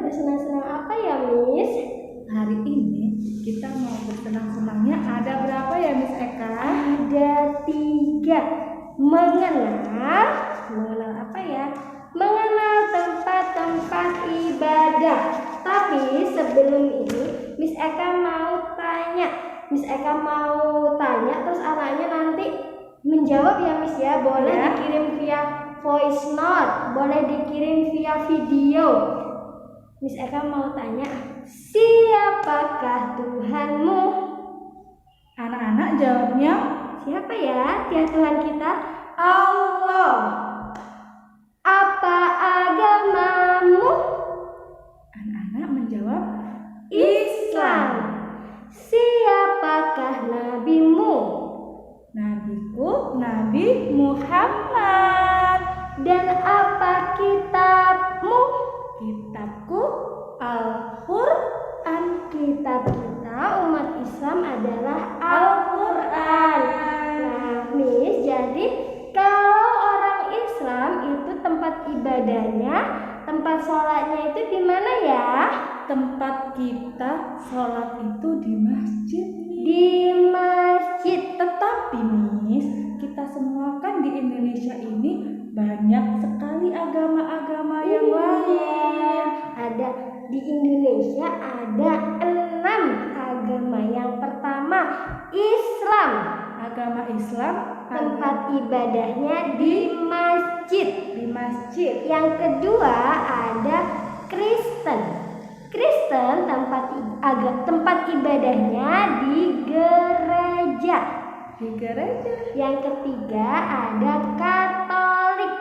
bersenang-senang apa ya, Miss? Hari ini kita mau bersenang-senangnya ada berapa ya, Miss Eka? Ada 3. Mengenal apa ya? Mengenal tempat-tempat ibadah. Tapi sebelum ini Miss Eka mau tanya terus anaknya nanti menjawab ya, Miss ya. Boleh dikirim via voice note, boleh dikirim via video. Miss Eka mau tanya, siapakah Tuhanmu? Anak-anak jawabnya, siapa ya Tuhan kita? Allah. Apa agamamu? Anak-anak menjawab, Islam. Siapakah nabimu? Nabiku Nabi Muhammad. Dan apa kitabmu? Kitabku Al-Quran. Kitab kita umat Islam adalah Al-Quran. Nah, Miss, jadi kalau orang Islam itu tempat ibadahnya, tempat sholatnya itu di mana ya? Tempat kita sholat itu di masjid. Di masjid. Tetapi Miss, kita semua kan di Indonesia ini banyak sekali agama-agama yang lain. Ada di Indonesia ada 6 agama. Yang pertama Islam. Agama Islam Tempat ibadahnya di masjid. Di masjid. Yang kedua ada Kristen. Kristen tempat ibadahnya di gereja. Di gereja. Yang ketiga ada Katolik.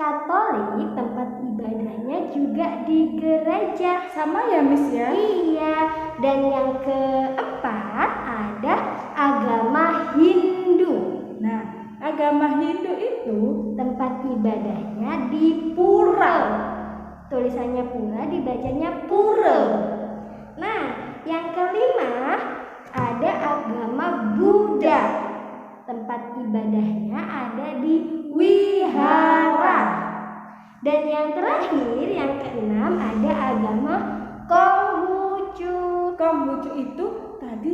Katolik tempat ibadahnya juga di gereja. Sama ya, Miss ya? Iya. Dan yang keempat ada agama Hindu. Nah, agama Hindu itu tempat ibadahnya di pura. Tulisannya pura, dibacanya pura. Nah, yang kelima ada agama Buddha. Tempat ibadahnya ada di wihara. Dan yang terakhir, yang keenam ada agama Konghucu. Konghucu itu tadi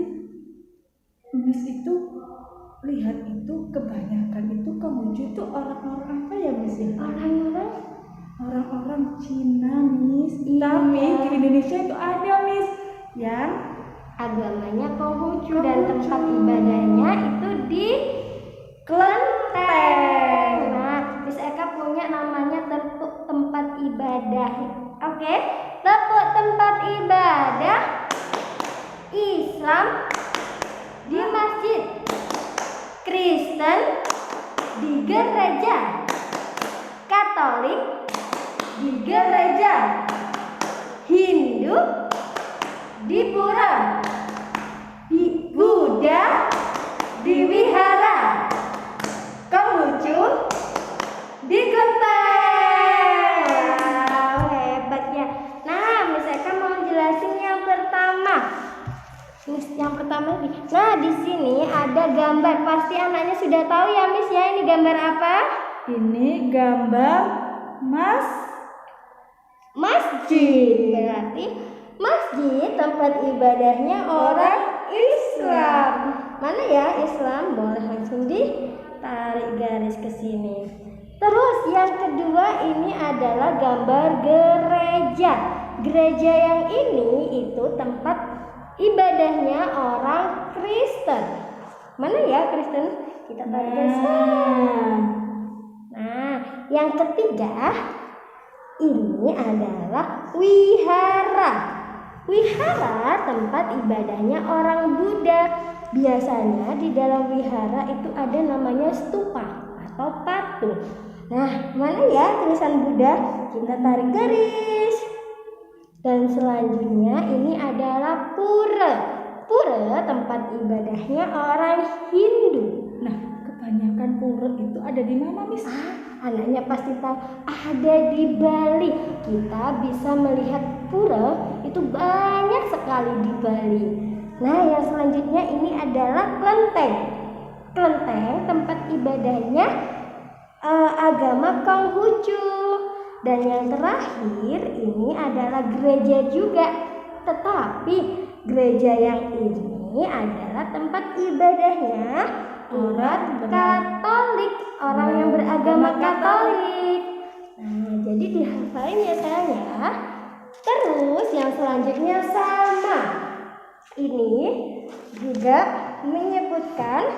Miss itu lihat itu kebanyakan itu Konghucu itu orang-orang apa ya, Miss ya? Orang-orang Cina, Miss. Iya. Tapi di Indonesia itu ada, Miss, yang agamanya Konghucu dan tempat ibadahnya itu di Klenteng. Nah, Miss Eka punya namanya tempat ibadah. Oke, tepuk tempat ibadah Islam di masjid, Kristen di gereja, Katolik di gereja, Hindu di pura, Buddha di wihara, Konghucu di kelenteng. Wow, hebat ya. Nah, Miss Eka mau jelasin yang pertama. Yang pertama ini. Nah, di sini ada gambar. Pasti anaknya sudah tahu ya, Miss ya. Ini gambar apa? ini gambar masjid. Berarti masjid tempat ibadahnya orang Islam. Mana ya Islam? Boleh langsung ditarik garis ke sini. Terus yang kedua ini adalah gambar gereja. Gereja yang ini itu tempat ibadahnya orang Kristen. Mana ya Kristen? Kita tarik garis. Nah, yang ketiga ini adalah wihara. Wihara tempat ibadahnya orang Buddha. Biasanya di dalam wihara itu ada namanya stupa atau patung. Nah, mana ya tulisan Buddha? Kita tarik garis. Dan selanjutnya ini adalah pura. Pura tempat ibadahnya orang Hindu. Nah, kebanyakan pura itu ada di mana, Miss? Anaknya pasti tahu, ada di Bali. Kita bisa melihat pura itu banyak sekali di Bali. Nah, yang selanjutnya ini adalah kelenteng. Kelenteng tempat ibadahnya agama Konghucu. Dan yang terakhir ini adalah gereja juga. Tetapi gereja yang ini adalah tempat ibadahnya orang Katolik, orang yang beragama Katolik. Nah, jadi dihafalin ya sayang ya. Terus yang selanjutnya sama. Ini juga menyebutkan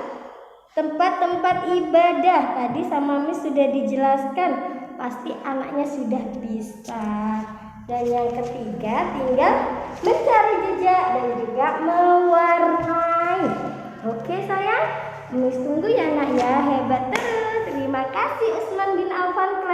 tempat-tempat ibadah. Tadi sama Miss sudah dijelaskan. Pasti anaknya sudah bisa. Dan yang ketiga tinggal mencari jejak dan juga mewarnai. Oke sayang, Miss tunggu ya nak ya. Hebat terus. Terima kasih Usman bin Affan.